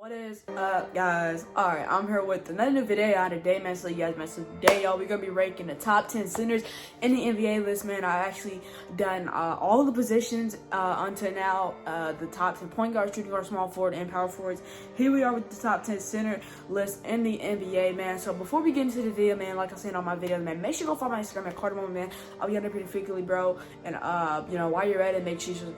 What is up, guys? Alright, I'm here with another new video out today, man. So you guys, man, so today, y'all, we're gonna be ranking the top 10 centers in the NBA list, man. I actually done all the positions until now, the top 10 point guard, shooting guard, small forward, and power forwards. Here we are with the top 10 center list in the NBA, man. So before we get into the video, man, like I said on my video, man, make sure you go follow my Instagram at Cardamom, man. I'll be on there pretty frequently, bro. And you know, while you're at it, make sure you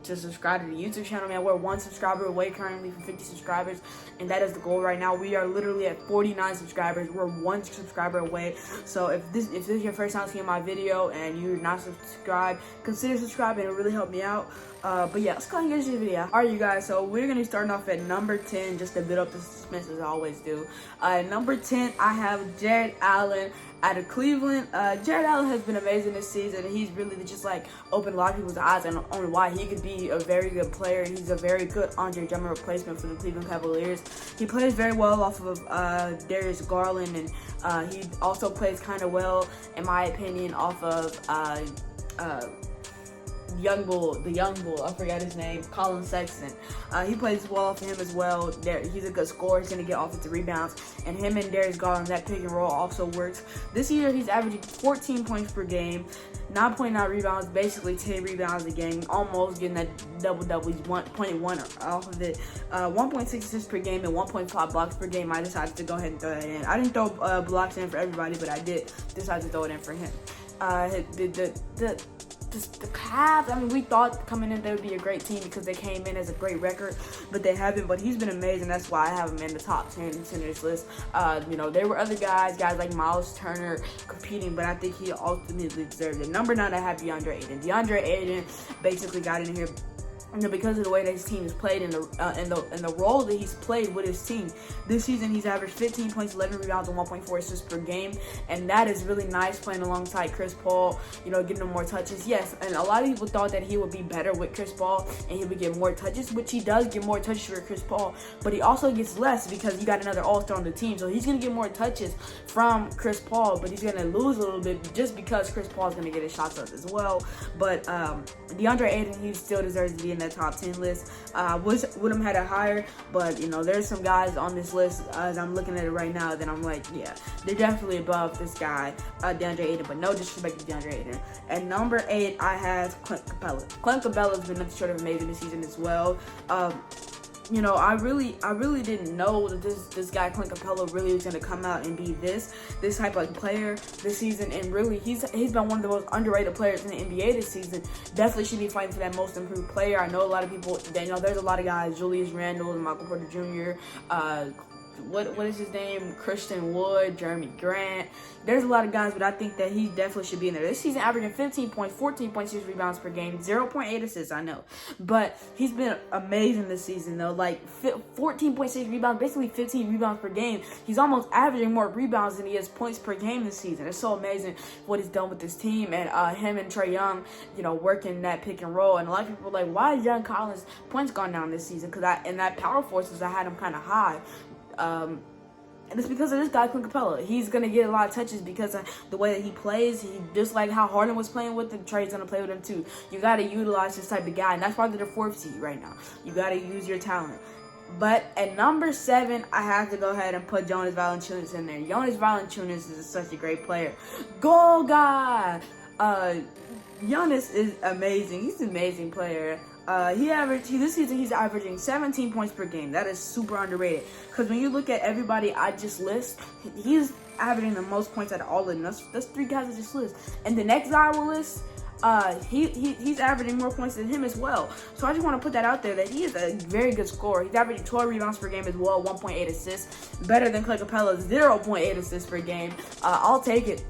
to subscribe to the YouTube channel, man. We're 1 subscriber away currently from 50 subscribers, and that is the goal right now. We are literally at 49 subscribers. We're 1 subscriber away. So if this is your first time seeing my video and you're not subscribed, consider subscribing. It'll really help me out. But yeah, let's go ahead and get into the video. Alright, you guys, so we're gonna be starting off at number 10, just to build up the suspense as I always do. Number 10, I have Jarrett Allen out of Cleveland. Jarrett Allen has been amazing this season. He's really just like opened a lot of people's eyes on why he could be a very good player. He's a very good Andre Drummond replacement for the Cleveland Cavaliers. He plays very well off of Darius Garland, and he also plays kind of well, in my opinion, off of the young bull, I forgot his name, Colin Sexton. He plays well off of him as well. He's a good scorer. He's going to get offensive rebounds. And him and Darius Garland, that pick and roll also works. This year, he's averaging 14 points per game, 9.9 rebounds, basically 10 rebounds a game, almost getting that double-double. He's 1.1 off of it. 1.6 assists per game and 1.5 blocks per game. I decided to go ahead and throw that in. I didn't throw blocks in for everybody, but I did decide to throw it in for him. The Cavs, I mean, we thought coming in they would be a great team because they came in as a great record, but they haven't. But he's been amazing. That's why I have him in the top 10 centers list. You know, there were other guys like Miles Turner competing, but I think he ultimately deserved it. Number 9, I have DeAndre Ayton. DeAndre Ayton basically got in here, you know, because of the way that his team has played and the role that he's played with his team. This season, he's averaged 15 points, 11 rebounds, and 1.4 assists per game, and that is really nice playing alongside Chris Paul, you know, getting him more touches. Yes, and a lot of people thought that he would be better with Chris Paul and he would get more touches, which he does get more touches for Chris Paul, but he also gets less because you got another all-star on the team, so he's going to get more touches from Chris Paul, but he's going to lose a little bit just because Chris Paul is going to get his shots up as well. But DeAndre Ayton, he still deserves to be in that top 10 list. Would have had it higher, but you know, there's some guys on this list as I'm looking at it right now that I'm like, yeah, they're definitely above this guy, DeAndre Ayton, but no disrespect to DeAndre Ayton. And number 8, I have Clint Capella. Clint Capella has been nothing short of amazing this season as well. You know, I really didn't know that this guy Clint Capella really was going to come out and be this type of player this season, and really he's been one of the most underrated players in the NBA this season. Definitely should be fighting for that most improved player. I know a lot of people, you know, there's a lot of guys, Julius Randle and Michael Porter Jr., what is his name? Christian Wood, Jeremy Grant. There's a lot of guys, but I think that he definitely should be in there. This season, averaging 15 points, 14.6 rebounds per game, 0.8 assists, I know. But he's been amazing this season, though. Like, 14.6 rebounds, basically 15 rebounds per game. He's almost averaging more rebounds than he has points per game this season. It's so amazing what he's done with this team. And him and Trae Young, you know, working that pick and roll. And a lot of people are like, why is John Collins' points gone down this season? Because in that power forces, I had him kind of high. And it's because of this guy, Clint Capella. He's going to get a lot of touches because of the way that he plays. He just like how Harden was playing with him, Trae's going to play with him too. You got to utilize this type of guy, and that's why they're the 4th seed right now. You got to use your talent. But at number 7, I have to go ahead and put Jonas Valanciunas in there. Jonas Valanciunas is such a great player. Goal guy! Jonas is amazing. He's an amazing player. This season he's averaging 17 points per game. That is super underrated. Because when you look at everybody I just list, he's averaging the most points out of all of them. That's 3 guys I just list. And the next guy I will list, he's averaging more points than him as well. So I just want to put that out there that he is a very good scorer. He's averaging 12 rebounds per game as well, 1.8 assists. Better than Clint Capella's 0.8 assists per game. I'll take it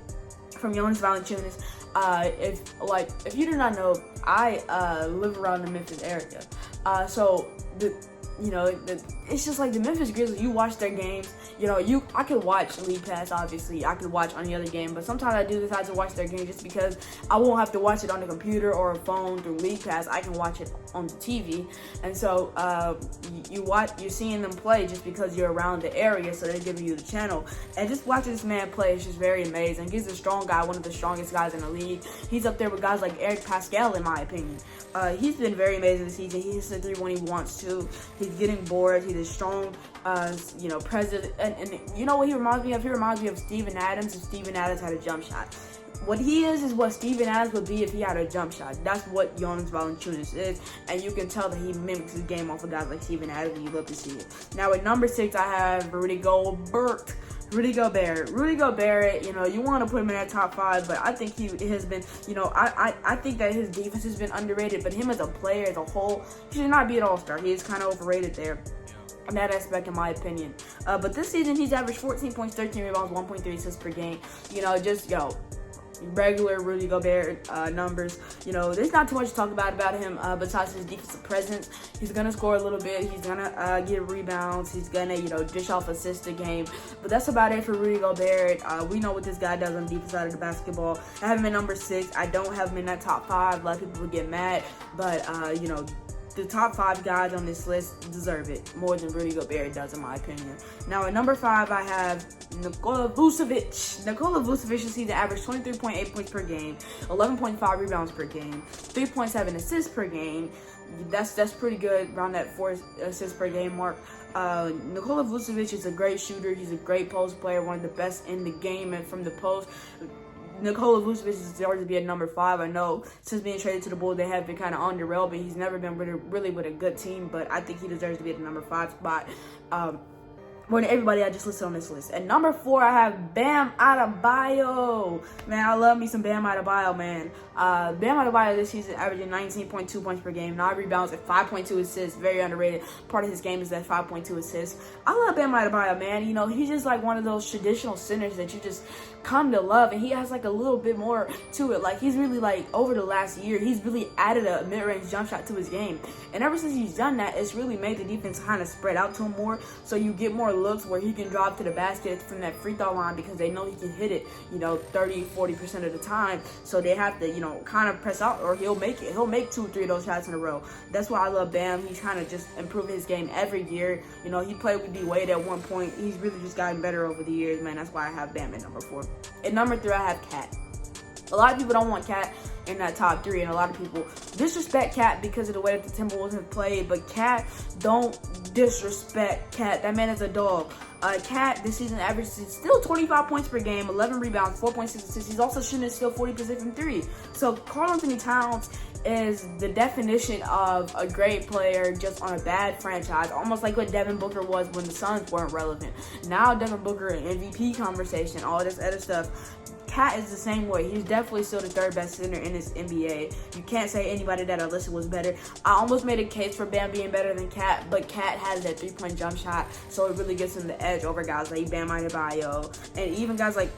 from Jonas Valanciunas. If you do not know, I live around the Memphis area. So it's just like the Memphis Grizzlies. You watch their games, you know, I could watch League Pass, obviously. I could watch any other game, but sometimes I do decide to watch their game just because I won't have to watch it on the computer or a phone through League Pass. I can watch it on the TV. And so you're seeing them play just because you're around the area, so they're giving you the channel. And just watching this man play is just very amazing. He's a strong guy, one of the strongest guys in the league. He's up there with guys like Eric Pascal, in my opinion. He's been very amazing this season. He hits the 3 when he wants to. He's getting bored. He's a strong, president. And you know what he reminds me of? He reminds me of Steven Adams if Steven Adams had a jump shot. What he is what Steven Adams would be if he had a jump shot. That's what Jonas Valanciunas is, and you can tell that he mimics his game off of guys like Steven Adams, and you love to see it. Now at number 6, I have Rudy Gobert. Rudy Gobert, you want to put him in that top 5, but I think he has been, I think that his defense has been underrated, but him as a player as a whole, he should not be an all-star. He is kind of overrated there in that aspect, in my opinion. But this season, he's averaged 14 points, 13 rebounds, 1.3 assists per game. Regular Rudy Gobert numbers. There's not too much to talk about him besides his defensive presence. He's gonna score a little bit. He's gonna get rebounds. He's gonna dish off assists a game. But that's about it for Rudy Gobert. We know what this guy does on the defense side of the basketball. I have him at number 6. I don't have him in that top 5. A lot of people would get mad, but the top 5 guys on this list deserve it more than Rudy Gobert does, in my opinion. Now, at number 5, I have Nikola Vucevic. Nikola Vucevic this season averaged 23.8 points per game, 11.5 rebounds per game, 3.7 assists per game. That's pretty good, around that 4 assists per game mark. Nikola Vucevic is a great shooter. He's a great post player, one of the best in the game and from the post. Nikola Vucevic deserves to be at number 5. I know since being traded to the Bulls, they have been kind of on the rail, but he's never been really with a good team. But I think he deserves to be at the number 5 spot. More than everybody I just listed on this list. At number 4, I have Bam Adebayo. Man, I love me some Bam Adebayo, man. Bam Adebayo this season averaging 19.2 points per game, 9 rebounds, and 5.2 assists. Very underrated. Part of his game is that 5.2 assists. I love Bam Adebayo, man. He's just like one of those traditional centers that you just come to love, and he has like a little bit more to it. Like, he's really, like, over the last year, he's really added a mid-range jump shot to his game. And ever since he's done that, it's really made the defense kind of spread out to him more, so you get more looks where he can drive to the basket from that free throw line because they know he can hit it, 30-40% of the time. So they have to, kind of press out, or he'll make it. He'll make 2-3 of those shots in a row. That's why I love Bam. He's kind of just improving his game every year. He played with D-Wade at one point. He's really just gotten better over the years, man. That's why I have Bam at number 4. At number 3, I have Cat. A lot of people don't want Cat in that top 3, and a lot of people disrespect Cat because of the way that the Timberwolves have played. But Cat, don't disrespect Cat. That man is a dog. Cat this season averages still 25 points per game, 11 rebounds, 4.6 assists. He's also shooting still 40% from 3. So Karl-Anthony Towns is the definition of a great player just on a bad franchise, almost like what Devin Booker was when the Suns weren't relevant. Now Devin Booker, MVP conversation, all this other stuff. Cat is the same way. He's definitely still the 3rd best center in this NBA. You can't say anybody that I listed was better. I almost made a case for Bam being better than Cat, but Cat has that 3-point jump shot, so it really gives him the edge over guys like Bam Adebayo, and even guys like,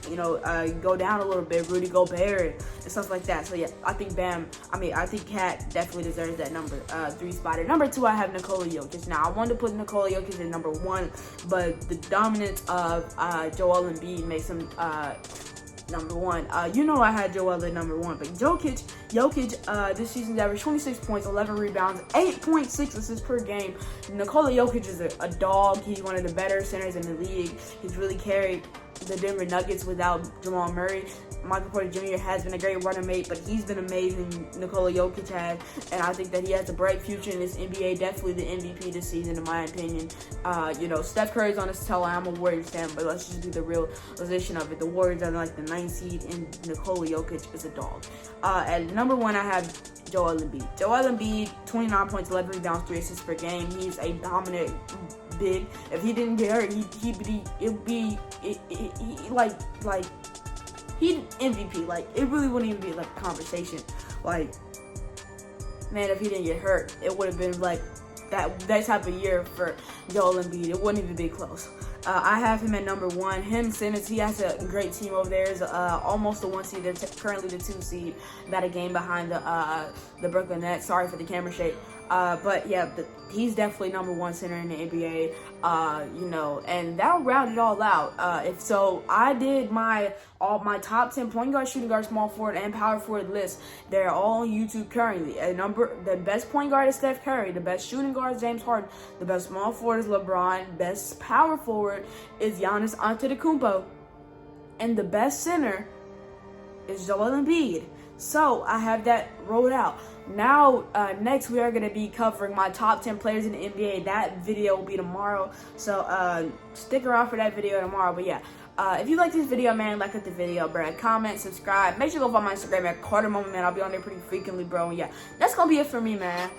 go down a little bit, Rudy Gobert, and stuff like that. So yeah, I think Cat definitely deserves that number 3 spot. At number 2, I have Nikola Jokic. Now, I wanted to put Nikola Jokic at number 1, but the dominance of Joel Embiid makes him number 1. I had Joel at number 1, but Jokic this season's averaged 26 points, 11 rebounds, 8.6 assists per game. Nikola Jokic is a dog. He's one of the better centers in the league. He's really carried the Denver Nuggets without Jamal Murray. Michael Porter Jr. has been a great running mate, but he's been amazing. Nikola Jokic has, and I think that he has a bright future in this NBA. Definitely the MVP this season, in my opinion. Steph Curry's on his tail. I'm a Warriors fan, but let's just do the realization of it. The Warriors are like the 9th seed, and Nikola Jokic is a dog. At number 1, I have Joel Embiid. Joel Embiid, 29 points, 11 rebounds, 3 assists per game. He's a dominant big. If he didn't get hurt, he'd MVP. Like, it really wouldn't even be like a conversation. Like, man, if he didn't get hurt, it would have been like that type of year for Joel Embiid. It wouldn't even be close. I have him at number 1. Him, Simmons, he has a great team over there. Is almost the 1 seed. They're currently the 2 seed. About a game behind the Brooklyn Nets. Sorry for the camera shake. But yeah, he's definitely number 1 center in the NBA. And that'll round it all out. I did all my top 10 point guard, shooting guard, small forward, and power forward lists. They're all on YouTube currently. The best point guard is Steph Curry. The best shooting guard is James Harden. The best small forward is LeBron. Best power forward is Giannis Antetokounmpo. And the best center is Joel Embiid. So I have that rolled out. Now, next we are going to be covering my top 10 players in the NBA. That video will be tomorrow. So stick around for that video tomorrow. But yeah, if you like this video, man, like the video, bro. Comment, subscribe. Make sure you go follow my Instagram at Carter Moment, man. I'll be on there pretty frequently, bro. And yeah, that's going to be it for me, man.